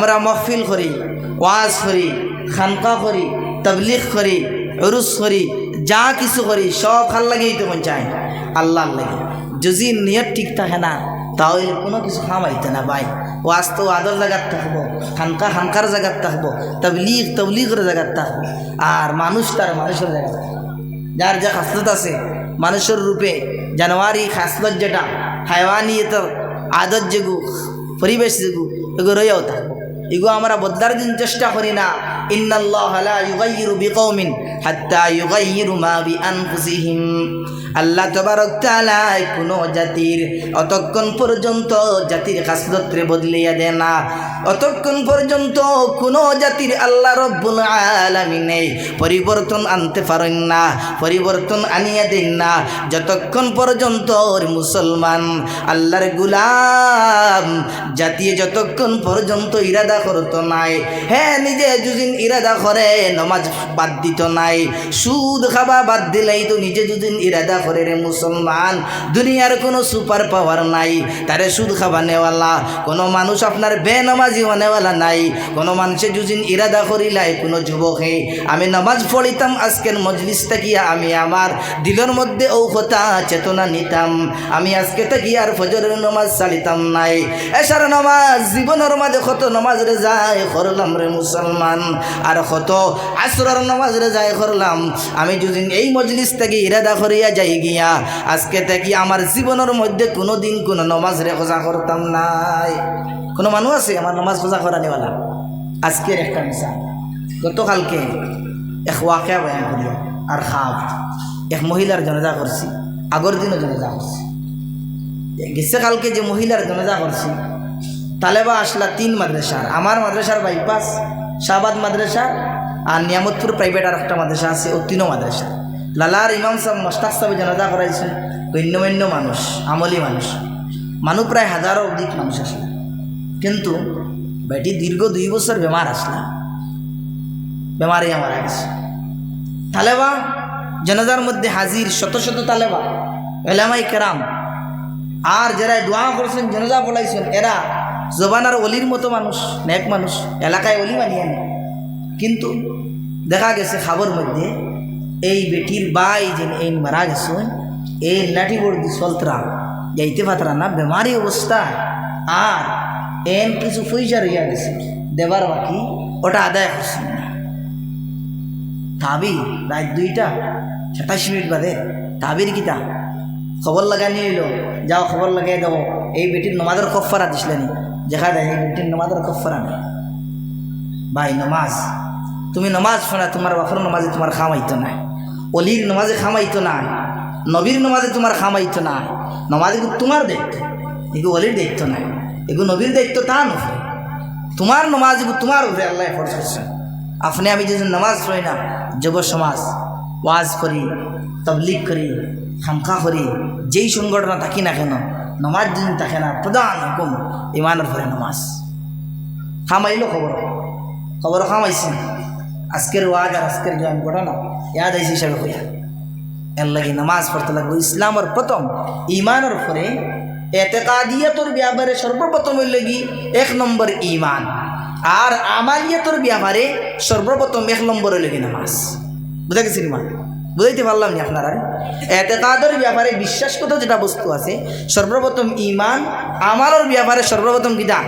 আমরা মহফিল করি, ওয়াজ করি, খানকা করি, তবলিগ করি, উরুস করি, যা কিছু করি সব ভাল লাগেই তো মন চায় আল্লাহর লাগে। যদি নিয়ত ঠিক থাকে না তাহলে কোনো কিছু খামাইতে না ভাই। ওয়াজ তো আদর জায়গার থাকবো, খানকা খানকার জায়গার থাকবো, তবলিগের জায়গার থাকবো, আর মানুষ তার মানুষের জায়গা থাকবো। যার যা খাসলত আছে মানুষের রূপে, জানোয়ারি খাসলত যেটা, হায়ওয়ানিয়তের আদত যেগু, পরিবেশ যেগু, এগুলো রয়েও থাকবো। এগুলো আমরা বদলার দিন চেষ্টা করি না। ইন্নাল্লাহ লা ইউগাইয়িরু বিকওমিন হাত্তা ইউগাইয়িরু মা বিআনফুসিহিম। আল্লাহ তাবারক তাআলা কোনো জাতির অতক্ষণ পর্যন্ত জাতির খাসলতরে বদলিয়ে দেন না, অতক্ষণ পর্যন্ত কোনো জাতির আল্লাহ রব্বুল আলামিন পরিবর্তন আনতে পারেন না, পরিবর্তন আনিয়ে দেন না, যতক্ষণ পর্যন্ত মুসলমান আল্লাহর গুলাম জাতি যতক্ষণ পর্যন্ত ইরাদা করতো নাই, হ্যাঁ নিজে যুদিন ইরাদা করে নমাজ বাদ দিত নাই, সুদ খাবা বাদ দিলেই তো নিজে যুদিন ইরাদা করে রে মুসলমান, দুনিয়ার কোনো সুপার পাওয়ার নাই তারে সুদ খাবা নেওয়ালা, কোনো মানুষ আপনার বেনমাজি হনেওয়ালা নাই। কোনো মানুষে যুদিন ইরাদা করিলাই, কোনো যুবকে আমি নামাজ পড়িতাম আজকের মজলিস থাকিয়া, আমি আমার দিলের মধ্যে ও কথা চেতনা নিতাম, আমি আজকে থাকি আর ফজরের নামাজ চালিতাম নাই, এশার নামাজ জীবনের মাঝে কত নামাজ রে যায় করলাম রে মুসলমান, আর কত আসরের নামাজ রে যায় করলাম। আমি যদি এই মজলিস থেকে ইরাদা করিয়া যাই গিয়া আজকে থেকে আমার জীবনের মধ্যে কোনো দিন কোনো নামাজ রে খোঁজা করতাম নাই। কোনো মানুষ আছে আমার নামাজ খোঁজা করা নেওয়ালা? আজকের একটা মিশা, গতকালকে এক ওয়াকিয়া বয়ান করিয়া আর খাব এক মহিলার জনাজা করছি, আগর দিনও জনাজা করছি, গেছে কালকে যে মহিলার জনাজা করছি তালেবা আসলা 3 মাদ্রাসার, আমার মাদ্রাসার বাইপাস, শাহবাদ মাদ্রাসা আর নিয়ামতপুর প্রাইভেট আর একটা মাদ্রাসা আছে, ও 3 মাদ্রাসা। লালার ইমাম সাহেব মোস্তাক সাহেব জানাজা করাইছেন, গণ্যমান্য মানুষ, আমলি মানুষ প্রায় 1000 অধিক মানুষ আসলে, কিন্তু বেটি দীর্ঘ 2 বছর বেমার আসলা, বেমারে মারা গেছে। তালেবা জানাজার মধ্যে হাজির শত শত তালেবা, উলামায়ে কেরাম, আর যারা দোয়া করছেন জানাজা পড়াইছেন এরা জবানার অলির মতো মানুষ, নেক মানুষ, এলাকায় অলি মানিয়ে নেয়। কিন্তু দেখা গেছে খাবার মধ্যে এই বেটির বাই যে এই মারা গেছে, এই লাঠি বর্দি চলতরা যাইতে পাতরা না, বেমারি অবস্থা, আর এন কিছু পয়সা রইয়া গেছে দেবার বাকি, ওটা আদায় করছেন না। তাবি রাত 2টা 27 মিনিট বাদে তাবির কিতা খবর লাগাই নিয়ে এলো, যাও খবর লাগাই দেবো এই বেটির নমাজের কফারা দিসলেনি, দেখা যায় এই বেটির নমাজের কফারা নেই। ভাই নমাজ, তুমি নমাজ শোনা, তোমার বাপর নমাজে তোমার খামাইতো না, অলির নমাজে খামাইতো না, নবীর নমাজে তোমার খামাইতো না। নমাজ এগুলো তোমার দায়িত্ব, এগুলো অলির দায়িত্ব নাই, এগুলো নবীর দায়িত্ব তা নয়। তোমার নমাজ এগুলো তোমার উপরে আল্লাহ ফরজ করছেন। আপনি আমি যদি নামাজ পড়ি না, যুব সমাজ ওয়াজ করি, তবলিগ করি, খানকা করি, যেই সংগঠন থাকি না কেন, নামাজ যদি থাকে না, প্রধান হুকুম ইমানের পরে নামাজ। খামাইলো খবর খামাইছি, আজকের ওয়াজ আর আজকের জয়েন ঘটনা ইয়াদ আইসি হিসাবে কইয়া এর লাগে নামাজ পড়তে লাগবে। ইসলামের প্রথম ইমানের পরে এতেকাদিয়াতর ব্যাপারে সর্বপ্রথম লাগি 1 নম্বর ইমান, আর আমালিয়াতর ব্যাপারে সর্বপ্রথম 1 নম্বরে লেগে নামাজ। বুঝা গেছি মা? বুঝাইতে পারলাম না আপনারা? এতেকাদের ব্যাপারে বিশ্বাসগত যেটা বস্তু আছে সর্বপ্রথম ইমান, আমালের ব্যাপারে সর্বপ্রথম কিতা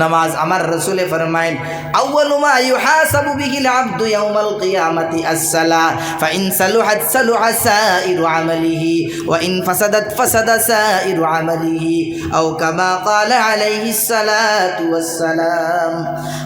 নামাজ। আমার রাসূলে ফরমায়েন, আউয়ালু মা ইউহাসাবু বিহিল আবদু ইয়াউমাল কিয়ামাতি আস-সালাহ, ফা ইন সালুহাত সালুহা সাইরু আমালিহি ওয়া ইন ফাসাদাত ফাসাদা সাইরু আমালিহি আও কামা ক্বালা আলাইহিস সালাতু ওয়াস সালাম।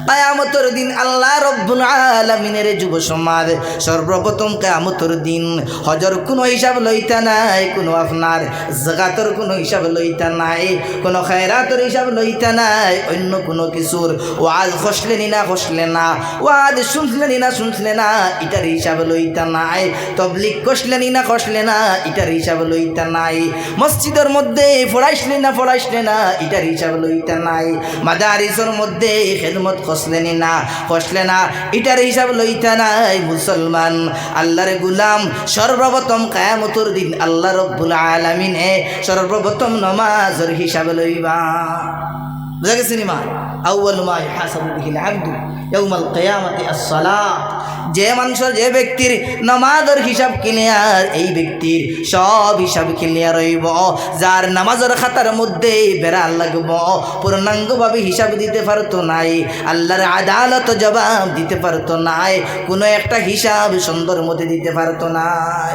কিয়ামতের দিন আল্লাহ রাব্বুল আলামিনের যুব সমাজ সর্বপ্রথম কিয়ামতের দিন হজর কোনো হিসাব লইতা নাই, কোনো আপনার যাকাতের কোনো হিসাব লইতা নাই, কোনো খায়রাতের হিসাব লইতা নাই, অন্য কোনো কিছুর ওয়াজ খসলেনি না খসলে না, ওয়াজ শুনলেনি না শুনলে না এটার হিসাব লইতা নাই, তবলিগ খসলেনি না খসলে না এটার হিসাব লইতা নাই, মসজিদের মধ্যে পড়াইসলে না পড়াইসলে না এটার হিসাব লইতা নাই, মাদারিসের মধ্যে খেদমত খসলেনি না খসলে না এটার হিসাব লইতা নাই। মুসলমান আল্লাহর গুলাম সর্বপ্রথম কিয়ামতের দিন আল্লাহ রাব্বুল আলামিন সর্বপ্রথম নামাজের হিসাব লইবা। বুঝা গেছে নি মা? আউয়ালু মা ইউহাসাবু বিহিল আবদু ইয়াউমাল কিয়ামাতি আস-সালাহ। যে মানুষের যে ব্যক্তির নামাজের হিসাব ক্লিয়ার, এই ব্যক্তির সব হিসাব ক্লিয়ার হইব। যার নামাজের খাতার মধ্যে বেড়াল লাগব, পূর্ণাঙ্গভাবে হিসাব দিতে পারতো নাই, আল্লাহর আদালত জবাব দিতে পারতো নাই, কোনো একটা হিসাব সুন্দর মধ্যে দিতে পারতো নাই।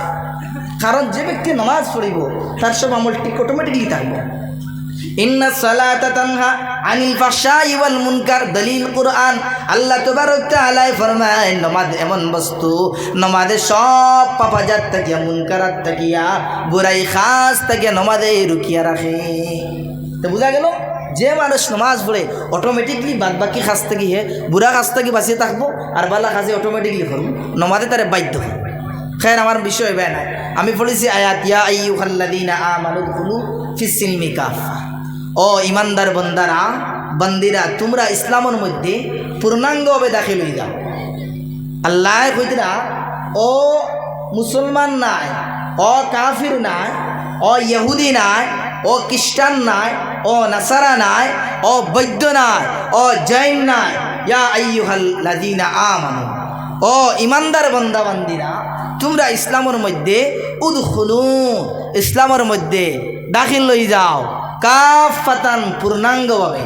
কারণ যে ব্যক্তি নামাজ পড়িব তার সব আমল ঠিক অটোমেটিকলি থাকবে। ইন্না সালাতা তানহা আনিল ফাহশাই ওয়াল মুনকার, দলিল কুরআন। আল্লাহ তাবারক তাআলা ফরমায় নামাজ এমন বস্তু, নামাজে সব পাপাজাত থেকে, মুনকারাত থেকে, বুরাই খাস থেকে নামাজে রুকিয়া রাখে। তো বোঝা গেল যে মানুষ নামাজ পড়ে অটোমেটিকলি বাদ বাকি কাজ থেকে, বুড়া কাজ থেকে বাঁচিয়ে থাকবো, আর বালা কাজে অটোমেটিকলি করবো, নামাজে তারে বাধ্য হবে। খের আমার বিষয় বেয় নাই, আমি পড়েছি আয়াত ইয়া আইয়ুহাল্লাযীনা আমানু দুখুলু ফিস-সিলমি কাফা। ও ইমানদার বন্দারা, বন্দিরা, তোমরা ইসলামের মধ্যে পূর্ণাঙ্গভাবে দাখিল হয়ে যাও। আল্লাহ কইতরা ও মুসলমান নাই, ও কাফির নাই, ও ইহুদি নাই, ও খ্রিস্টান নাই, ও নাসারা নাই, ও বৌদ্ধ নাই, ও জৈন নাই, ইয়া আইয়ুহাল্লাযীনা আমানু, ও ইমানদার বন্দা বান্দিরা, তোমরা ইসলামের মধ্যে উদখুলু, ইসলামের মধ্যে দাখিল হয়ে যাও, কাফাতান, পূর্ণাঙ্গভাবে।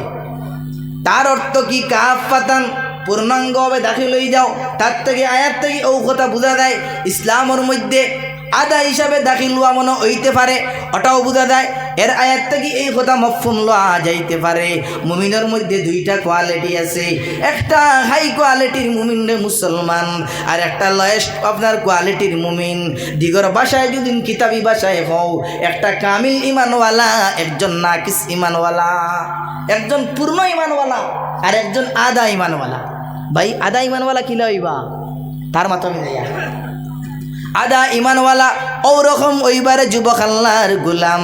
তার অর্থ কি? কাফাতান, পূর্ণাঙ্গভাবে দাখিল হয়ে যাও। তার থেকে আয়াত থেকে ও কথা বোঝা যায় ইসলামের মধ্যে আদা হিসাবে দাখিল হওয়া মনে হইতে পারে, ওটাও বোঝা যায়। এর আয়াত থেকে এই কথা মফহুম লওয়া যাইতে পারে মুমিনের মধ্যে দুইটা কোয়ালিটি আছে, একটা হাই কোয়ালিটির মুমিন মুসলমান, আর একটা লয়েস্ট আপনার কোয়ালিটির মুমিন। দিগর ভাষায় যদি কিতাবি ভাষায় হও, একটা কামিল ইমানওয়ালা, একজন নাকিস ইমানওয়ালা, একজন পূর্ণ ইমানওয়ালা আর একজন আধা ইমানওয়ালা। ভাই আধা ইমানওয়ালা কি লইবা? তার মাধ্যমে যাইয়া আদা ইমানওয়ালা ওরকম ওইবারে যুবক আল্লাহর গোলাম।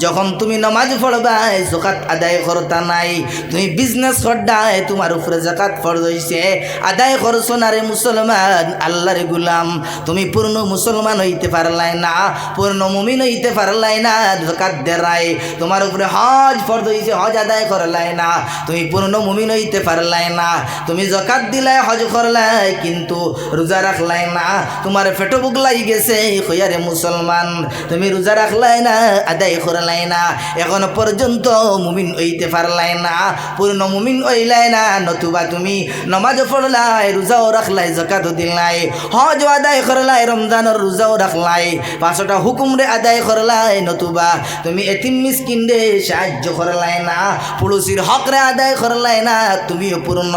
যখন তুমি নামাজ পড়বাই যাকাত আদায় করতা নাই, তুমি বিজনেস করদাই তোমার উপরে যাকাত ফরজ হইছে, আদায় করছো না রে মুসলমান, আল্লাহর গোলাম। তুমি পূর্ণ মুসলমান হইতে পারলাই না, পূর্ণ মুমিন হইতে পারলাই না, যাকাত দেরাই তোমার উপরে হজ ফরজ হইছে, হজ আদায় করলাই না, তুমি পূর্ণ মুমিন হইতে পারলাই না। তুমি যাকাত দিলাই, হজ করলাই, কিন্তু রোজা রাখলাই না, তোমার পেটো বুকলাই গেছে, কইয়ারে মুসলমান তুমি রোজা রাখলাই না, আদায় করলাই না, এখন পর্যন্ত মুমিন হইতে পারলাই না, পূর্ণ মুমিন হইলাই না। নতুবা তুমি নামাজ পড়লাই, রোজাও রাখলাই, যাকাতও দিলাই, হজ আদায় করলাই, রমজানের রোজাও রাখলাই, 5টা হুকুম রে আদায় করলাই, নতুবা তুমি এতিম মিসকিন রে সাহায্য করলাই না, পুরুষের হক রে আদায় করলাই না, তুমিও পূর্ণ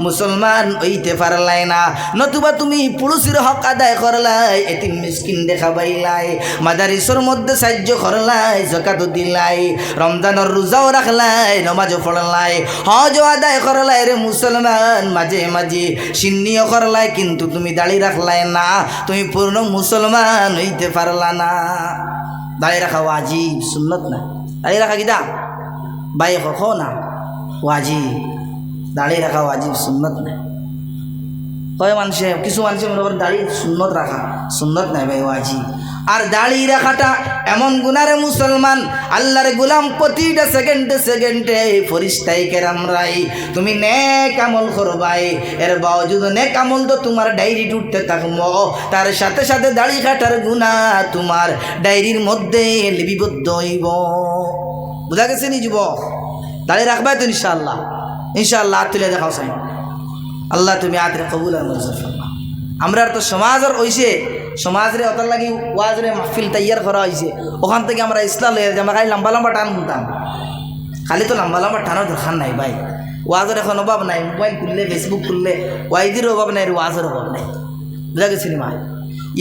মুসলমান হইতে পারলাই না। নতুবা তুমি পুরুষের হক আদায় করলাই, এতিম মিসকিন দেখা পাইলাই, মাদারিসের মধ্যে সাহায্য করলাই, যাকাতও দিলাই, রমজানের রোজাও রাখলাই, নামাজও পড়লাই, হজও আদায় করলাই রে মুসলমান, মাঝে মাঝে সিন্নিও করলাই, কিন্তু তুমি দাড়ি রাখলাই না, তুমি পূর্ণ মুসলমান হইতে পারলা না। দাড়ি রাখা ওয়াজিব, সুন্নত না। দাড়ি রাখা কিটা ভাই কখো না ওয়াজিব, দাড়ি রাখা ওয়াজিব, সুন্নত না। কয় মানুষে, কিছু মানুষে মনে করেন দাড়ি সুন্নত রাখা, সুন্নত নাই ভাই, ওয়াজিব। আর দাড়ি রাখাটা এমন গুনারে মুসলমান, আল্লাহর গোলাম, প্রতিটা সেকেন্ডে সেকেন্ডে ফরিস্তাই কেরামরাই তুমি নেক আমল করবাই, এর বাওজুদ নেক আমল তো তোমার ডায়েরি উঠতে থাকবো, তার সাথে সাথে দাড়ি কাটার গুনাহ তোমার ডায়েরির মধ্যে লিপিবদ্ধ হইব। বুঝা গেছে নি যুবক? দাড়ি রাখবাই তো ইনশাআল্লাহ, ইনশাআল্লাহ। তুলে দেখাও সাই আল্লাহ, তুমি আদরে কবুল আর মঞ্জুর ফরমা। আমরা তো সমাজের হইছে, সমাজরে অতার লাগি ওয়াজরে মাহফিল তৈয়ার করা হয়েছে, ওখান থেকে আমরা ইসলাম লয়ে আমরা খালি লম্বা লম্বা টান শুনতাম। খালি তো লম্বা লম্বা টানোর দরকার নাই ভাই, ওয়াজের এখন অভাব নাই, মোবাইল খুললে, ফেসবুক খুললে ওয়াইদির অভাব নাই, ওয়াজের অভাব নাই। বুঝা গেছি মা?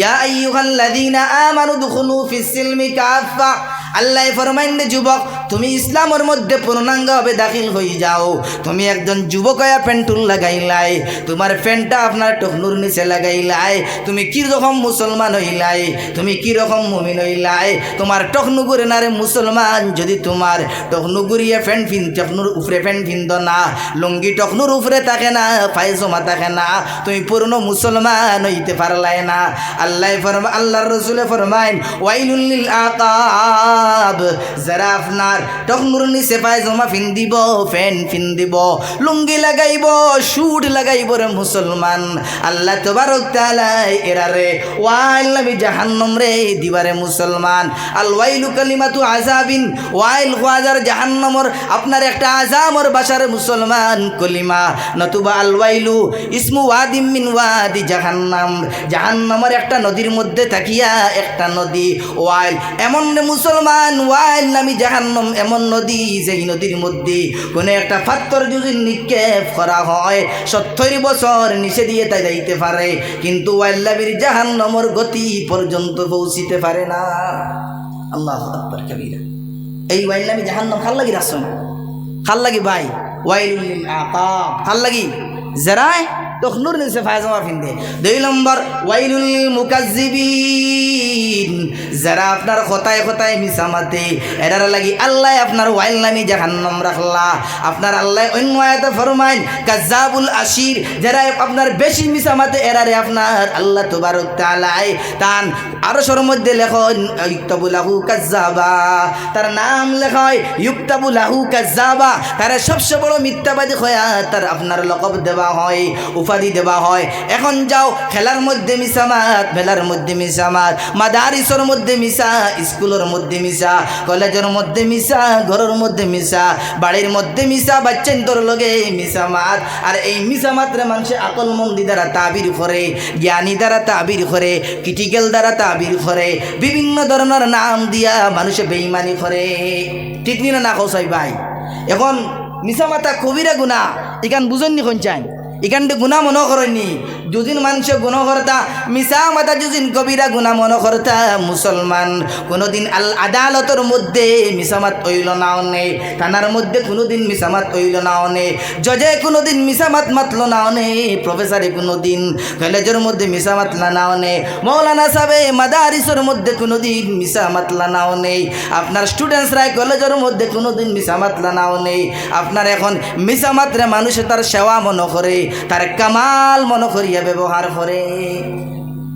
ইয়া আইয়ুহাল্লাযীনা আমানু দুখুলু ফিস-সিলমি কাফা। আল্লাহ ফরমাইন যুবক, তুমি ইসলামের মধ্যে পূর্ণাঙ্গভাবে দাখিল হয়ে যাও। তুমি একজন যুবক হয়ে প্যান্টুল লাগাইলাই, তোমার প্যান্টটা আপনার টকনুর নিচে লাগাইলাই, তুমি কীরকম মুসলমান হইলাই, তুমি কীরকম মুমিন হইলাই, তোমার টকনুগুরে না রে মুসলমান। যদি তোমার টকনুগুরিয়ে প্যান্ট টকনুর উপরে প্যান্ট পিন্দ না, লুঙ্গি টকনুর উপরে থাকে না, পায়জামা থাকে না, তুমি পূর্ণ মুসলমান হইতে পারলাই না। আল্লাহর রাসূল ফরমাইন ওয়াইলুল লিল আকাব, জবাব যারা আপনার টকনুর নিচে পায়জামা ফিন্দিব ফ্যান ফিন্দিব লুঙ্গি লাগাইব শুট লাগাইব রে মুসলমান আল্লাহ তবারক তাআলা এরারে ওয়াইল নবী জাহান্নাম রে দিবারে মুসলমান আল ওয়াইলু কালিমাতু আযাবিন ওয়াইল ওয়াজার জাহান্নামর আপনার একটা আযামর বাশারে মুসলমান কলিমা নতুবা আল ওয়াইলু ইসমু ওয়াদিম মিন ওয়াদি জাহান্নাম জাহান্নামের একটা নদীর মধ্যে থাকিয়া একটা নদী ওয়াইল এমন মুসলমান ওয়াইল নামি জাহান্নাম এমন নদী যেই নদীর মধ্যে কোনো একটা পাথর যদি নিক্ষেপ করা হয় 70 বছর নিচে দিয়ে তাই যাইতে পারে কিন্তু ওয়াইল নামির জাহান্নামের গতি পর্যন্ত পৌঁছিতে পারে না আল্লাহু আকবার কবীরা এই ওয়াইল নামি জাহান্নাম খাল লাগি রাসন খাল লাগি ভাই ওয়াইলুল লিল আকাব খাল লাগি যারায় তখনুর নিচে পায়জামা ফিন্দে 2 নম্বর ওয়াইলুল মুকাজ্জিবিন যারা আপনার কথায় কথায় মিছা মাতে এরার লাগি আল্লাহ আপনার ওয়াইল নামি জাহান্নাম রাখলা আপনার আল্লাহ অন্য আয়াতে ফরমায় কাজ্জাবুল আশির যারা আপনার বেশি মিছা মাতে এরারে আপনার আল্লাহ তাবারক তাআলা তান আরশের মধ্যে লেখন ইউক্তাবু লাহু কাজ্জাবা তার নাম লেখায় ইউক্তাবু লাহু কাজ্জাবা তার সবচেয়ে বড় মিথ্যাবাদী হয়া তার আপনার লকব দেওয়া হয় উপাধি দেওয়া হয় এখন যাও খেলার মধ্যে মিসামাত মেলার মধ্যে মিসামাত মাদারিসের মধ্যে মিশা স্কুলের মধ্যে মিশা কলেজের মধ্যে মিশা ঘরের মধ্যে মিশা বাড়ির মধ্যে মিশা বাচ্চাদের লগে মিসামাত আর এই মিসামাত্রে মানুষে আকলমন্দি দ্বারা তাবির করে জ্ঞানী দ্বারা তাবির করে ক্রিটিক্যাল দ্বারা তাবির করে বিভিন্ন ধরনের নাম দিয়া মানুষে বেঈমানি করে ঠিক না না কৌসাই ভাই এখন মিসামাতা কবিরা গুনাহ এখান বুঝেননি কোন চাই এখানটা গুণা মনে করেননি যদিন মানুষে গুণ করতা মিশা মাতা যদিন কবিরা গুণা মনে করতা মুসলমান কোনোদিন আদালতের মধ্যে মিসামাত হইল নাও নেই থানার মধ্যে কোনোদিন মিসামাত হইল নাও নেই জজে কোনোদিন মিসামাত মাতল নাও নেই প্রফেসরে কোনোদিন কলেজের মধ্যে মিসামাত নাও নেই মৌলানা সাহেব মাদারিসের মধ্যে কোনোদিন মিসামাত নাও নেই আপনার স্টুডেন্টসরা কলেজের মধ্যে কোনোদিন মিসামাত নাও নেই আপনার এখন মিসামাত্রে মানুষে তার সেবা মনে করে তার কামাল মনে করিয়া ব্যবহার করে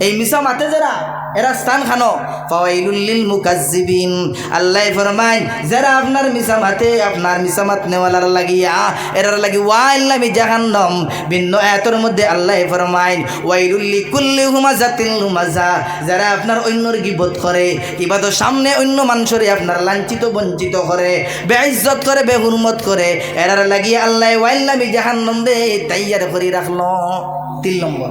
এই মিশা মাতে যারা এরা স্থান খানো ফাওয়াইলুল লিল মুকাজ্জিবিন আল্লাহ ফরমায় যারা আপনার মিশা মাতে আপনার মিশা মাত নেওয়ালার লাগিয়া এরার লাগি ওয়াইল নামি জাহান্নাম ভিন্ন আয়াতের মধ্যে আল্লাহ ফরমায় ওয়াইলুল লিকুল্লি হুমাজাতিল হুমাজা যারা আপনার অন্যর গীবত করে ইবাদ সামনে অন্য মানুষরে আপনার লাঞ্ছিত বঞ্চিত করে বেইজ্জত করে বেহুরমত করে এরার লাগিয়া আল্লাহ ওয়াইল নামি জাহান্নাম দে তাইয়ার করে রাখলো 3 নম্বর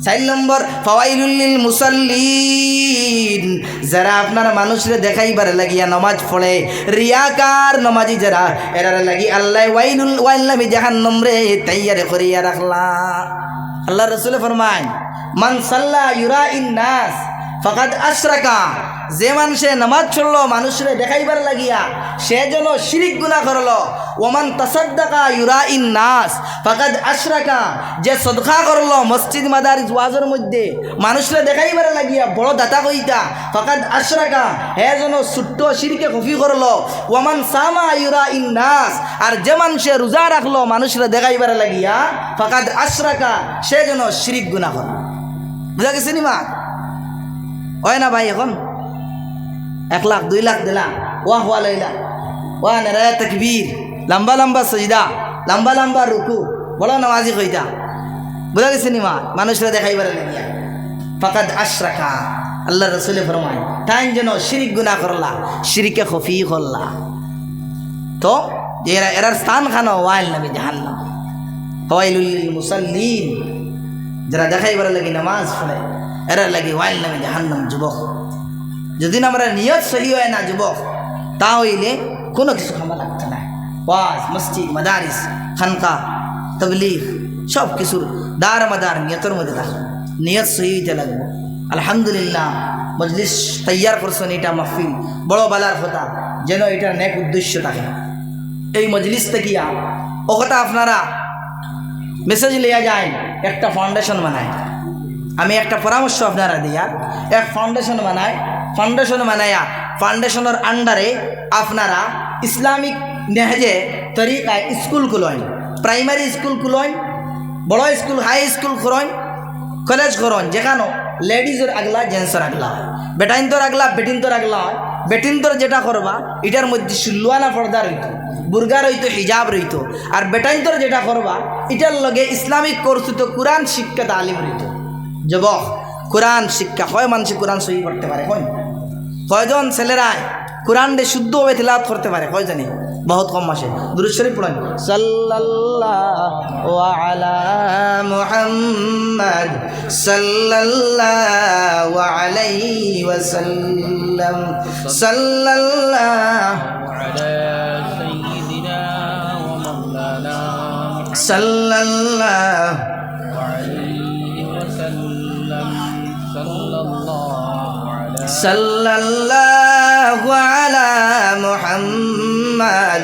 4 নম্বর ফাওয়াইলুল লিল মুসাল্লিন যারা আপনার মানুষরে দেখাইবার লাগিয়া নামাজ পড়ে রিয়াকার নামাজি যারা এরার লাগি আল্লাহ ওয়াইল নামি জাহান্নাম রে তাইয়ার করিয়া রাখলা আল্লাহ রাসূল ফরমায় মান সাল্লা ইউরাইন নাস ফাকাদ আশরাকা যে মানুষে নামাজ পড়লো মানুষরে দেখাইবার লাগিয়া সে যেন শিরিক গুনাহ করলো ওমান তাসাদ্দাকা ইউরাইন নাস ফাকাদ আশরাকা যে সদকা করলো মসজিদ মাদারিস ওয়াজের মধ্যে মানুষরে দেখাইবার লাগিয়া বড় দাতা কইতা ফাকাদ আশরাকা হে যেন ছোট্ট শিরকে খফি করলো ওমান সামা ইউরাইন নাস আর যে মানুষে রোজা রাখলো মানুষরে দেখাইবার লাগিয়া ফাকাদ আশরাকা সে যেন শিরিক গুনাহ করলো বুঝা গেছে নি মা হয় না ভাই এখন 1 লাখ 2 লাখ দিলা ওয়াহ ওয়া লাইলা ওয়া নারায়া তাকবীর লম্বা লম্বা সজদা লম্বা লম্বা রুকু বড় নামাজি কইতা বুঝা গেছে নি মা মানুষরা দেখাইবার লাগিয়া ফাকাদ আশরাকা আল্লাহ রাসূল ফরমায় তাই যেন শিরিক গুনাহ করলা শিরকে খফি করলা তো এরার স্থান খানো ওয়াইল নামি জাহান্নাম ফাওয়াইলুল লিল মুসাল্লিন যারা দেখাইবার লাগি নামাজ পড়ে এরা লাগে ওয়াইল নামে জাহান্নাম যুবক যদি আমরা নিয়ত সহি হয় না যুবক তা হইলে কোনো কিছু খামা লাগতে না ওয়াজ মসজিদ মাদারিস খানকা তবলিগ সব কিছুর দার মাদার নিয়তের মধ্যে থাকবে নিয়ত সহি হইতে লাগবে আলহামদুলিল্লাহ মজলিস তৈয়ার করছেন এটা মাহফিল বড় বালার কথা যেন এটার নেক উদ্দেশ্য থাকে এই মজলিস থেকে ও কথা আপনারা মেসেজ লিয়া যায় একটা ফাউন্ডেশন বানায় আমি একটা পরামর্শ আপনারা দিয়া এক ফাউন্ডেশন বানায়া ফাউন্ডেশনের আন্ডারে আপনারা ইসলামিক নেহজে তরিকায় স্কুল খুলেন প্রাইমারি স্কুল খুলেন বড় স্কুল হাই স্কুল খুলেন কলেজ খুলেন যেখানে লেডিজের আগলা জেন্টসের আগলা বেটাইনতর আগলা বেটিনতর আগলা বেটিন্তর যেটা করবা এটার মধ্যে সুল্লুয়ানা পর্দা রইত, বুর্গা রইত, হিজাব রইত। আর বেটাইন্তর যেটা করবা এটার লগে ইসলামিক কর্তৃত্ব কোরআন শিক্ষা তালিম রইত। যুবক, কোরআন শিক্ষা হয় মানুষ কোরআন সহি করতে পারে? কয়জন ছেলেরাই কোরআন দে শুদ্ধভাবে তেলাওয়াত করতে পারে? কয় জানি? বহুত কম মাসে। দুরূদ শরীফ পড়েন। সাল্লাল্লাহু আলা মুহাম্মদ সাল্লাল্লাহু আলাইহি ওয়াসাল্লাম সাল্লাল্লাহু على سيدنا ومولانا সাল্লাল্লাহু عليه وسلم صلى الله على সাল্লাল্লাহু আলা মুহাম্মদ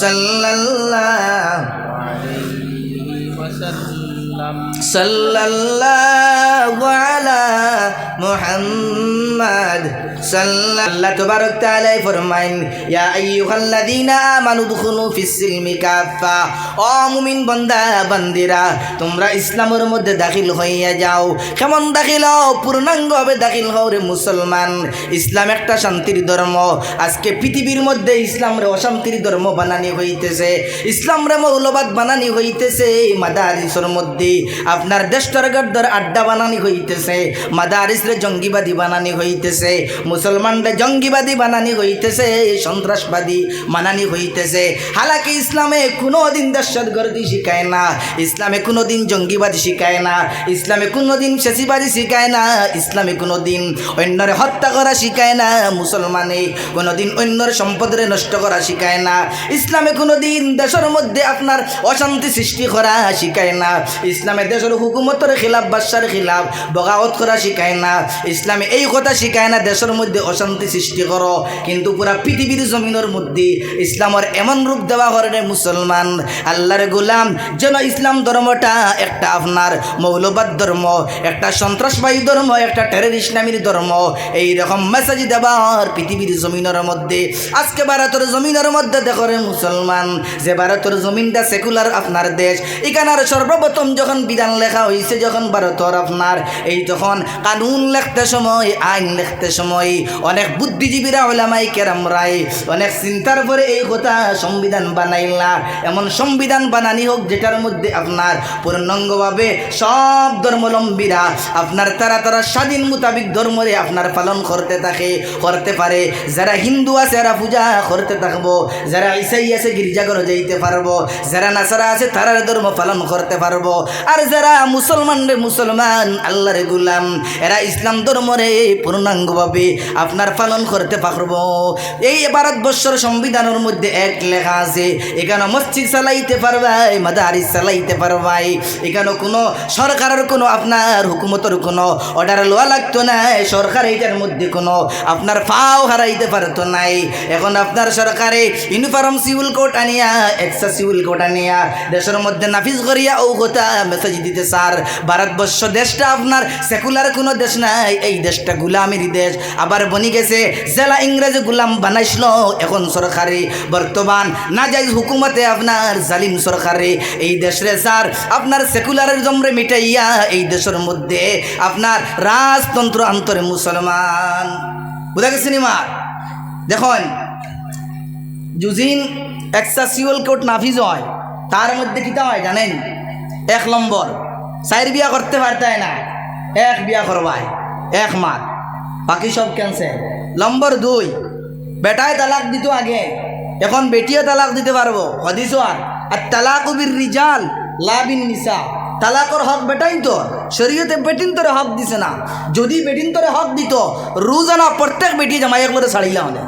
সাল্লাল্লাহু عليه وسلم সাল্লাল্লাহু আলা মুহাম্মদ সাল্লাল্লাহু তাবারক তাআলা ফরমাইন, ইয়া আইয়ুহাল্লাযীনা আমানু দুখুলু ফিস-সিলমি কাফা। ও মুমিন বান্দা বান্দিরা, তোমরা ইসলামের মধ্যে দাখিল হইয়া যাও। কেমন দাখিল হও? পূর্ণাঙ্গভাবে দাখিল হও রে মুসলমান। ইসলাম একটা শান্তির ধর্ম। আজকে পৃথিবীর মধ্যে ইসলামরে অশান্তির ধর্ম বানানি হইতেছে, ইসলামরে মৌলবাদ বানানি হইতেছে। মাদারিসের মধ্যে আপনার দেশটারগদ্দর আড্ডা বানানি হইতেছে, মাদারিসরে জঙ্গিবাদী বানানি হইতেছে, মুসলমানরে জঙ্গিবাদী বানানি হইতেছে, সন্ত্রাসবাদী বানানি হইতেছে। হালাকি ইসলামে কোনোদিন দহশতগর্দি শিখায় না, ইসলামে কোনোদিন জঙ্গিবাদী শিখায় না, ইসলামে কোনোদিন ফ্যাসিবাদী শিখায় না, ইসলামে কোনোদিন অন্যরে হত্যা করা শিখায় না, মুসলমানে কোনোদিন অন্যর সম্পদরে নষ্ট করা শিখায় না, ইসলামে কোনোদিন দেশের মধ্যে আপনার অশান্তি সৃষ্টি করা শিখায় না, ইসলামে দেশের হুকুমতের খিলাফ বাদশার খিলাফ বগাওয়াত করা শিখায় না, ইসলামে এই কথা শিখায় না দেশের মধ্যে অশান্তি সৃষ্টি করো। কিন্তু পুরা পৃথিবীর জমিনের মধ্যে ইসলামের এমন রূপ দেওয়া করে মুসলমান আল্লাহর গোলাম যেন ইসলাম ধর্মটা একটা আপনার মৌলবাদ ধর্ম, একটা সন্ত্রাসবাদী ধর্ম, একটা টেরর ইসলামীর ধর্ম, এইরকম মেসেজ দেওয়ার পৃথিবীর জমিনের মধ্যে। আজকে ভারতের জমিনের মধ্যে দেখো রে মুসলমান, যে ভারতের জমিনটা সেকুলার আপনার দেশ, এখানের সর্বপ্রথম যখন বিধান লেখা হয়েছে, যখন ভারতের আপনার এই যখন কানুন লিখতে সময়, আইন লিখতে সময় অনেক বুদ্ধিজীবীরা ওলামায়ে কেরামরাই অনেক চিন্তার পরে এই কথা সংবিধান বানাইলা। এমন সংবিধান বানানি হোক যেটার মধ্যে আপনার পূর্ণাঙ্গভাবে সব ধর্মাবলম্বীরা আপনার তারা স্বাধীন মোতাবিক ধর্মরে আপনার পালন করতে পারে। যারা হিন্দু আছে এরা পূজা করতে থাকবো, যারা ইসাই আছে গির্জাঘর যাইতে পারবো, যারা নাসারা আছে তারার ধর্ম পালন করতে পারবো, আর যারা মুসলমান আল্লাহর গোলাম এরা ইসলাম ধর্মরে পূর্ণাঙ্গভাবে আপনার পালন করতে পারবো। এই ভারতবর্ষের সংবিধানের মধ্যে এক লেখা আছে, এখানে মসজিদ চালাইতে পারবাই, মাদারিস চালাইতে পারবাই, এখানে কোনো সরকারের কোনো আপনার হুকুমতের কোনো অর্ডার লওয়া লাগতো না, সরকার এইটার মধ্যে কোনো আপনার পাও হারাইতে পারতো নাই। এখন আপনার সরকারে ইউনিফর্ম সিভিল কোড আনিয়া, এক্সট্রা সিভিল কোড আনিয়া দেশের মধ্যে নাফিজ করিয়া ও কথা মেসেজ দিতে স্যার ভারতবর্ষ দেশটা আপনার সেকুলার কোনো দেশ নাই, এই দেশটা গুলামির দেশ। আবার বনি গেছে জেলা ইংরেজি গুলাম বানাইছিল, এখন সরকারে বর্তমান নাজাইজ হুকুমতে আপনার জালিম সরকারে এই দেশে স্যার আপনার সেকুলারের জমরে মিটাইয়া এই দেশের মধ্যে আপনার রাজতন্ত্র আন্তরে মুসলমান বুঝা গেছে নিমার। দেখুন জুজিন এক্সাসিউল কোর্ট নাফিজ হয়, তার মধ্যে কিতা হয় জানেন? 1 নম্বর 4 বিয়া করতে পারতে না, 1 বিয়া করবায় 1 মাস, বাকি সব ক্যান্সেল। নম্বর 2 বেটায় তালাক দিত আগে, এখন বেটিও তালাক দিতে পারবো। হদিস আর তালাক বির রিজাল লা বিন নিসা, তালাকর হক বেটাইন তো শরীয়তে বেটিন তোরে হক দিছে না। যদি বেটিন তোরে হক দিত রোজানা প্রত্যেক বেটি জামাইয়া করে ছাড়িলা হলে,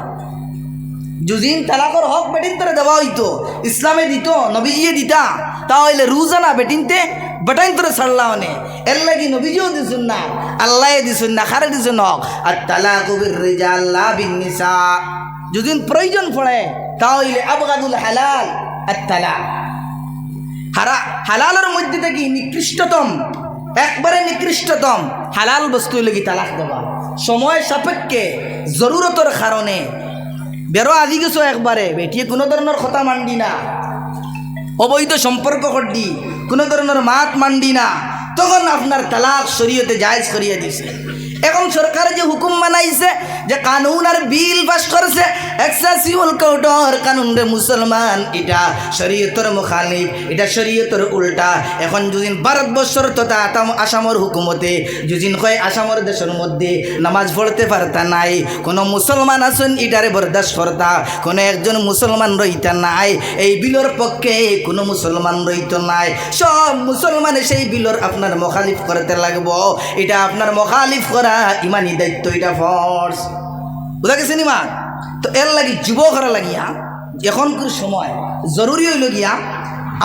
যদিন তালাকর হক বেটিন তোরে দেওয়া হইতো, ইসলামে দিত, নবীজিয়ে দিতা, তাহলে রোজানা বেটিনতে বেটাইন তোরে ছাড়লা মানে। এর লাগি নবীজিও দিছুন না, আল্লাহ দিছুন না, খারে দিছুন হক। আর তালাক বির রিজাল লা বিন নিসা, যদি প্রয়োজন পড়ে তাহলে আবগাদুল হালাল আর তালাক। হালালের মধ্যে থেকে নিকৃষ্টতম, একবারে নিকৃষ্টতম হালাল বস্তু লাগি তালাক দেওয়া। সময় সাপেক্ষে জরুরতর কারণে বেরো আজি গেছো একবারে, বেটিয়ে কোনো ধরনের কথা মান্ডি না, অবৈধ সম্পর্ক করডি, কোনো ধরনের মাত মান্ডি না, তখন আপনার তালাক শরীয়তে জায়েজ করিয়ে দিছে। এখন সরকার যে হুকুম বানাইছে যে কানুন আর বিল পাস করছে এক্সেসিউল কোর্টর কানুন রে মুসলমান, এটা শরীয়তের মুখালিফ, এটা শরীয়তের উল্টা। এখন যদি ভারতবর্ষর তথা আসামর হুকুমতে যদি কয় আসামর দেশের মধ্যে নামাজ পড়তে পারতা নাই, কোনো মুসলমান আসুন এটারে বরদাস্ত করতা, কোনো একজন মুসলমান রইতা নাই, এই বিলর পক্ষে কোনো মুসলমান রইত নাই, সব মুসলমানে সেই বিলর আপনার মুখালিফ করতে লাগবো। এটা আপনার মুখালিফ করা ইমানি দায়িত্ব, এটা ফর্স। বুঝা গেছে নিমা? তো এর লাগি যুবকরা লাগিয়া এখনকার সময় জরুরি হইল গিয়া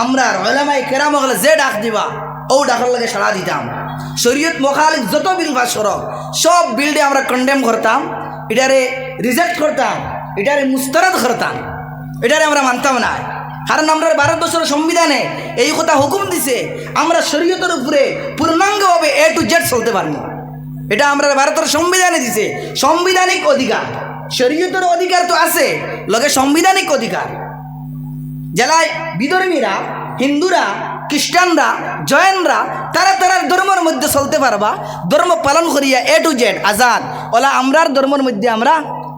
আমরা ওলামাই কেরাম হলে যে ডাক দিবা ও ডাকর লাগে সাড়া দিতাম। শরীয়ত মুখালিফ যত বিল পাস করো সব বিলডে আমরা কন্ডেম করতাম, এটারে রিজেক্ট করতাম, এটারে মুস্তারদ করতাম, এটারে আমরা মানতাম না। কারণ আমরা ভারতবর্ষের সংবিধানে এই কথা হুকুম দিছে আমরা শরীয়তের উপরে পূর্ণাঙ্গভাবে A to Z চলতে পারবো। এটা আমরা ভারতের সংবিধানে দিছে, সাংবিধানিক অধিকার। শরীয়তের অধিকার তো আছে, লগে সাংবিধানিক অধিকার। জেলায় বিধর্মীরা, হিন্দুরা, খ্রিস্টানরা, জৈনরা তারা তারার ধর্মের মধ্যে চলতে পারবা, ধর্ম পালন করিয়া A to Z Azad. OLA আমরার ধর্মের মধ্যে আমরা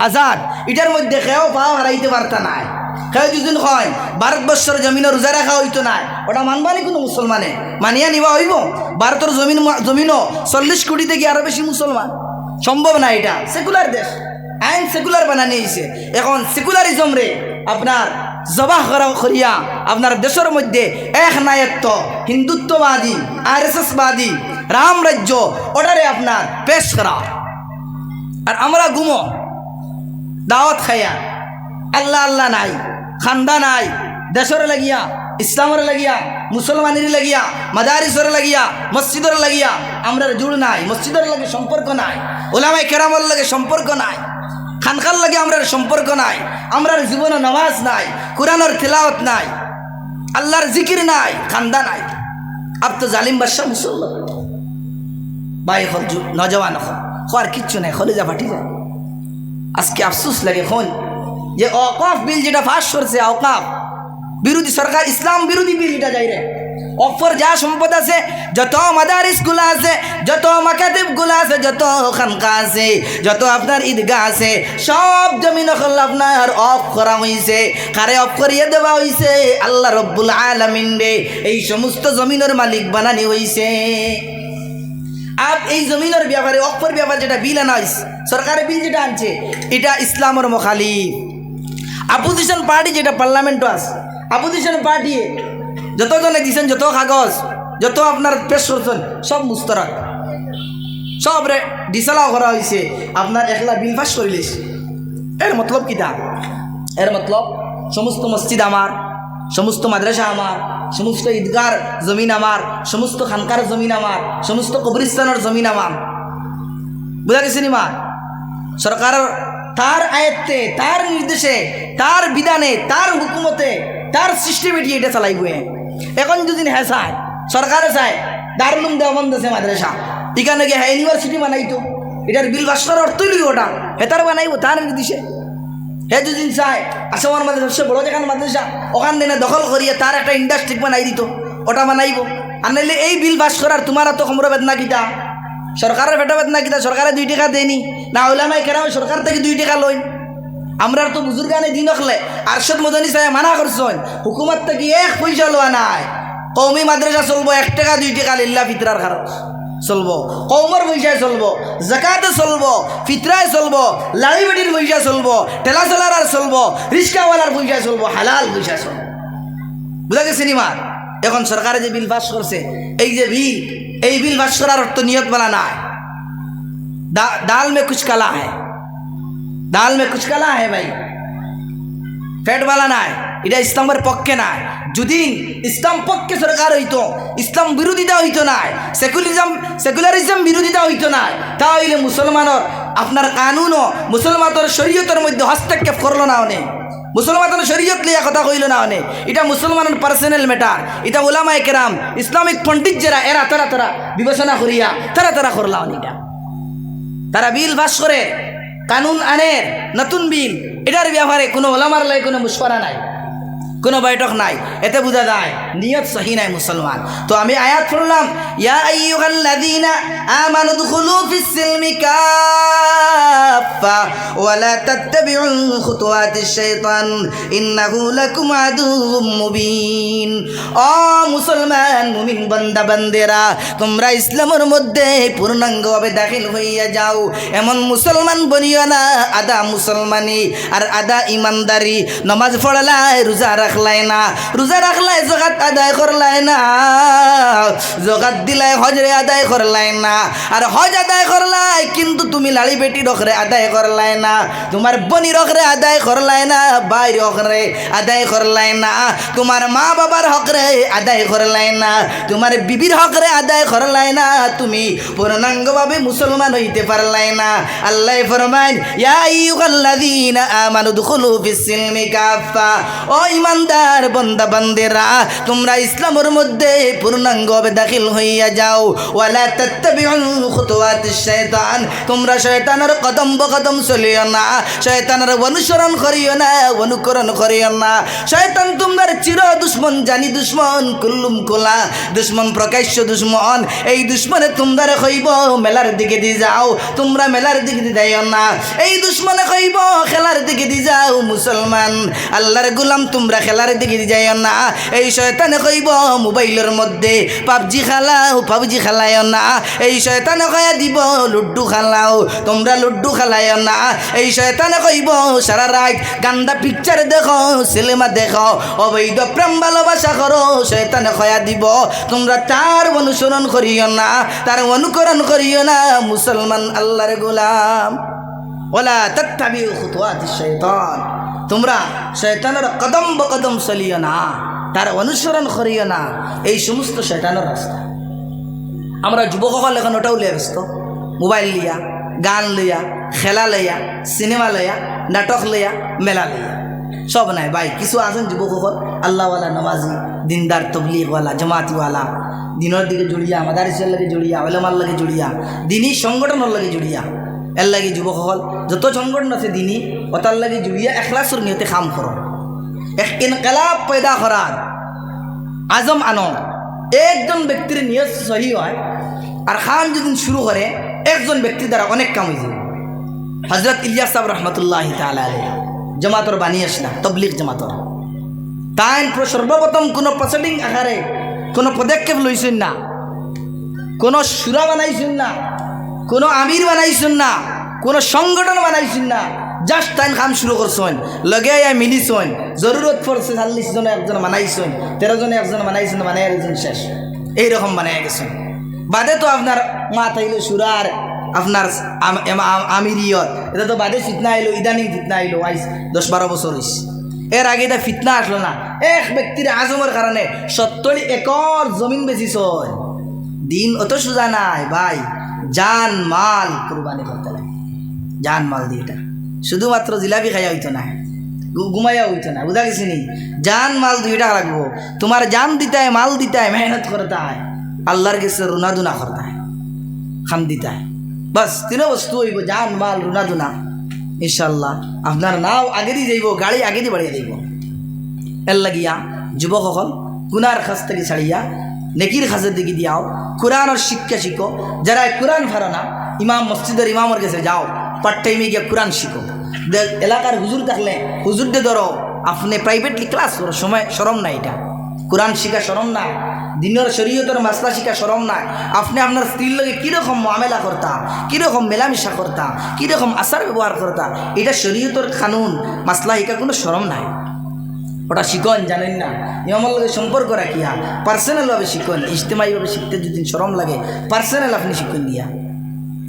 আজাদ, এটার মধ্যে কেউ পাও হারাইতে পারতা নাই। কেউ দুদিন হয় ভারতবর্ষের জমিনে রোজা রাখা হইতো না, ওটা মানবানি কোনো মুসলমানে মানিয়া নিবা হইব? ভারতের জমিনও 40 কোটি থেকে আরো বেশি মুসলমান, সম্ভব না। এটা সেকুলার দেশ, আইন সেকুলার বানানি হয়েছে। এখন সেকুলারিজম রে আপনার জবাহ করিয়া আপনার দেশের মধ্যে এক নায়ত্ব, হিন্দুত্ববাদী, RSSবাদী, রাম রাজ্য ওটারে আপনার পেশ করা। আর আমরা ঘুমো দাওয়াত খাইয়া আল্লাহ আল্লাহ নাই, খান্দা নাই, দেশের লাগিয়া, ইসলামের লাগিয়া, মুসলমানের লাগিয়া, মাদারিসের লাগিয়া, মসজিদের লাগিয়া আমরা জুড় নাই, মসজিদের লাগে সম্পর্ক নাই, ওলামাই কেরামর লাগে সম্পর্ক নাই, খানকার লাগে আমরা সম্পর্ক নাই, আমরার জীবনে নামাজ নাই, কোরআনের তেলাওয়াত নাই, আল্লাহর জিকির নাই, খান্দা নাই। আব তো জালিম বাদশাহ মুসলমান ভাই হল নজওয়ান হওয়ার কিচ্ছু নাই, খলিজা ফাটি যায়। আজকে আফসোস লাগে হন যে অকাফ বিল যেটা পাস করছে, অকাফ বিরোধী সরকার, ইসলাম বিরোধী বিল এটা যাই রে। অফর যা সম্পদ আছে, যত মাদারিসগুলো আছে, যত মাকাতিবগুলো আছে, যত খানকা আছে, যত আপনার ঈদগাহ আছে, সব জমিন আপনার অফ করা হয়েছে। কারে অফ করিয়ে দেওয়া হয়েছে? আল্লাহ রব্বুল আলামিন রে এই সমস্ত জমিনের মালিক বানানি হয়েছে। আর এই জমিনের ব্যাপারে অফর ব্যাপারে যেটা বিল আনা হয়েছে, সরকারের বিল যেটা আনছে, এটা ইসলামের মুখালিফ। অপোজিশন পার্টি যেটা পার্লামেন্টও আছে, অপোজিশন পার্টি যতজনে দিচ্ছেন, যত কাগজ, যত আপনার পেশ করছেন, সব মুস্তারাক, সব রে ডিসালাও করা হয়েছে। আপনার একলা বিল পাস করিলিস, এর মতলব কিতা? এর মতলব সমস্ত মসজিদ আমার, সমস্ত মাদ্রাসা আমার, সমস্ত ঈদগার জমিন আমার, সমস্ত খানকার জমিন আমার, সমস্ত কবরিস্তানের জমিন আমার। বুঝা গেছে নি মা? সরকারের তার আয়ত্তে, তার নির্দেশে, তার বিধানে, তার হুকুমতে, তার সিস্টেমেটি এটা চালাইবে। এখন যদি হ্যাঁ চায়, সরকারে চায় দারুল উলুম দেওবন্দ আছে মাদ্রাসা, এখানে গিয়ে হ্যাঁ ইউনিভার্সিটি বানাইতো, এটার বিল বাসার অর্থই লই ওটা হেতার বানাইব তার নির্দেশে। হে যদি চায় আসামের মধ্যে সবচেয়ে বড় যেখানে মাদ্রাসা, ওখান দিনে দখল করিয়ে তার একটা ইন্ডাস্ট্রি বানাই দিত, ওটা বানাইব। আর নাইলে এই বিল পাস করার তোমার তো খমর বেদনা কিতা, সরকারের বেটা বেদনা কিতা? সরকারে 2 টাকা দেয়নি না, ওলামাই কেরামে সরকার থেকে 2 টাকা লই। আমরা তো বুজুর্গানে দিন হলে আরশদ মদনী সাহেব মানা করছেন, হুকুমত থেকে 1 পয়সা লওয়া নাই। কৌমি মাদ্রাসা চলবো 1 টাকা 2 টাকা লিল্লা ফিতরার খরচ চলবো, কৌমর পয়সায় চলবো, জাকাতে চলবো, ফিতরায় চলবো, লাড়ি বেটির পয়সা চলবো, ঠেলা চলার চলবো, রিক্সাওয়ালার পয়সা চলবো, হালাল পয়সা চলবো। বুঝা গেছে নিমার? এখন সরকারে যে বিল পাস করছে, এই যে বিল, এই বিল পাস করার অর্থ নিয়ত বলা নাই। দাল মে কুছ কালা হ্যায়, দাল মে কুছ কালা হ্যায় ভাই, ফ্যাট বালা নাই। এটা ইসলামের পক্ষে নাই। যদি ইসলাম পক্ষে সরকার হইতো, ইসলাম বিরোধিতা হইতো না, সেকুলারিজম বিরোধিতা হইতো না, তাহলে মুসলমানের আপনার কানুনও মুসলমানের শরীয়তের মধ্যে হস্তক্ষেপ করলো না অনেক, মুসলমানের শরীয়ত লিয়া কথা কইল না অনেক। এটা মুসলমানের পার্সোনাল ম্যাটার। এটা ওলামায়ে কেরাম, ইসলামিক পণ্ডিত যারা, এরা তারা বিবেচনা করিয়া তারা করলা অনেকটা, তারা বিল পাস করে, কানুন আনে, নতুন বিল, এটার ব্যাপারে কোনো ওলামার লাগে কোনো মুশওয়ারা নাই, কোনো বৈঠক নাই, এতে বোঝা যায় নিয়ত সহি নাই মুসলমান। তো আমি আয়াত পড়লাম, ইয়া আইয়ুহাল্লাযীনা আমানু দুখুলু ফিস সিলমি কাফা ওয়া লা তাত্তাবিউ খুতুওয়াতিশ শাইতান ইন্নাহু লাকুম আদুউম মুবিন। ও মুসলমান মুমিন বান্দা বান্দেরা, তোমরা ইসলামের মধ্যে পূর্ণাঙ্গভাবে দাখিল হইয়া যাও। এমন মুসলমান বনিও না আদা মুসলমানি আর আদা ইমানদারি, নামাজ পড়লাই রোজা রাখলাই না, রোজা রাখলাই জাকাত আদায় করলাই না, জাকাত দিলাই হজরে আদায় করলাই না, আর হজ আদায় করলাই কিন্তু তুমি লাড়ি বেটি রখরে আদায় করলাই না, তোমার বনি রখরে আদায় করলাই না, বাইরে হকরে আদায় করলাই না, তোমার মা বাবার হকরে আদায় করলাই না, তোমার বিবির হকরে আদায় করলাই না, তুমি পূর্ণাঙ্গভাবে মুসলমান হইতে পারলাই না। আল্লাহ ফরমায়, ইয়া আইয়ুহাল্লাযীনা আমানু দুখুলু ফিস সিলমি কাফা। ও ইমানদার বান্দা বান্দেরা, তোমরা ইসলামের মধ্যে পূর্ণাঙ্গভাবে দাখিল হইয়া যাও। ওয়ালা তাত্তাবিউ খুতুওয়াতিশ শাইতান, তোমরা শয়তানের কদম বকদম চলিও না, শয়তানের অনুসরণ করিও না, অনুকরণ করিও না। শয়তান তোমার চির দুশ্মন, জানি দুশ্মন, কুল্লুম কোলা দুশ্মন, প্রকাশ্য দুশ্মন। এই দুশ্মনে তোমরা কইব মেলার দিকে দিয়ে যাও, তোমরা মেলার দিকে দিয়ে যাইও না। এই দুশ্মনে কইব খেলার দিকে দিয়ে যাও, মুসলমান আল্লাহর গোলাম তোমরা খেলার দিকে দিয়ে যাইও না। এই শয়তানে কইব মোবাইলের মধ্যে পাবজি খেলাও, পাবজি খেলাইও না। এই শয়তানে কয়া দিব লুড্ডু খেলাও, তোমরা লুড্ডু খেলাইও না। এই শয়তানে কইব সারা রাত গান্দা পিকচার দেখো, সিনেমা দেখো, অবৈধ প্রেম ভালোবাসা করো। শয়তানে কয়া দিব তোমরা তার অনুসরণ করিও না, তার অনুকরণ করিও না, মুসলমান আল্লাহর গোলাম। ওয়ালা তাত্তাবিউ খুতুওয়াতিশ শাইতান, তোমরা শয়তানের কদম বকদম চলিও না, তার অনুসরণ করিও না। এই সমস্ত শয়তানের রাস্তা। আমরা যুবকসকল এখন ওটাও লিয়া ব্যস্ত, মোবাইল লিয়া, গান লইয়া, খেলা লইয়া, সিনেমা লইয়া, নাটক লইয়া, মেলা লইয়া, সব নাই ভাই। কিছু আছেন যুবকসকল আল্লাহওয়ালা, নমাজি, দিনদার, তবলিগওয়ালা, জমাতিওয়ালা, দিনের দিকে জড়িয়া, মাদারিসের লাগে জড়িয়া, ওলামার লাগে জড়িয়া, দিনী সংগঠনের লাগে জড়িয়া। এর লাগে যুবকসকল যত সংগঠন আছে দিনী ওটার লাগে জড়িয়া এখলাসের নিয়তে কাম করো। এক ইনকালাব পয়দা করার আজম আনো। একজন ব্যক্তির নিয়ত সহি হয় আর খান যদি শুরু করে একজন ব্যক্তির দ্বারা অনেক কাম হয়ে যায়। হজরত ইলিয়াস সাহেব রহমতুল্লাহ তাআলা আলাইহি জামাতর বানিয়েছ না, তবলিগ জামাতর তাই সর্বপ্রথম কোনো প্রসিডিং আকারে কোনো পদক্ষেপ লইছেন না, কোনো সুরা বানাইছেন না, কোনো আমির বানাইছেন না, কোনো সংগঠন বানাইছেন না। জাস্ট তাই কাম শুরু করছেন, লগে মিলিছেন, জরুরত পড়ছে 40 জনে একজন বানাইছেন, 13 জনে একজন বানাইছেন, মানে একজন শেষ এইরকম বানাই গেছেন। বাদে তো আপনার মাথাইল সুরার আপনার আমিরিয়ত, এটা তো বাদে ফিতনা আইলো, ইদানিং ফিতনা আইলো, 10-12 বছর হয়েছে। এর আগে এটা ফিতনা আসলো না। এক ব্যক্তির আজমের কারণে 70 একর জমিন বেচিছ। দিন অত সোজা নাই ভাই, জান মাল কুরবানি করতে লাগে। জান মাল দিয়ে এটা শুধুমাত্র জিলাপি খাইয়া হইতো না, ঘুমাইয়া হইতো না, বুঝা গেছি নি? জান মাল দুইটা লাগবো। তোমার জান দিতে হয়, মাল দিতে হয়, মেহনত করতে হয়, আল্লাহর কাছে রুনাদুনা করতে হয়, খাম দিতে হয়। বাস 3 বস্তু হইব, জান মাল রুনাদুনা। ইনশাল্লাহ আপনার নাও আগেরই যাইব, গাড়ি আগেরই বাড়িয়ে যাইব। এর লাগিয়া যুবকসকল গুনার কাছ থেকে ছাড়িয়া নেকির কাছের দিকে দিয়াও, কোরআনের শিক্ষা শিখো। যারা কোরআন ফারো না, ইমাম মসজিদের ইমামের কাছে যাও, পার্ট টাইমে গিয়ে কোরআন শিখো। এলাকার হুজুর থাকলে হুজুরদের ধরো, আপনি প্রাইভেটলি ক্লাস করো, সময় শরম নাই। এটা কোরআন শিখা শরম নাই, দিনের শরীয়তের মাসলা শিখা শরম নাই। আপনি আপনার স্ত্রীর লগে কীরকম মামেলা করতা, কীরকম মেলামেশা করতা, কীরকম আচার ব্যবহার করতা, এটা শরীয়তের কানুন মাসলা শিখা কোনো শরম নাই। ওটা শিখন জানেন না, ইমামের লগে সম্পর্ক রাখিয়া পার্সোনালভাবে শিখন। ইজতেমাইভাবে শিখতে যদি শরম লাগে, পার্সোনাল আপনি শিখন দিয়া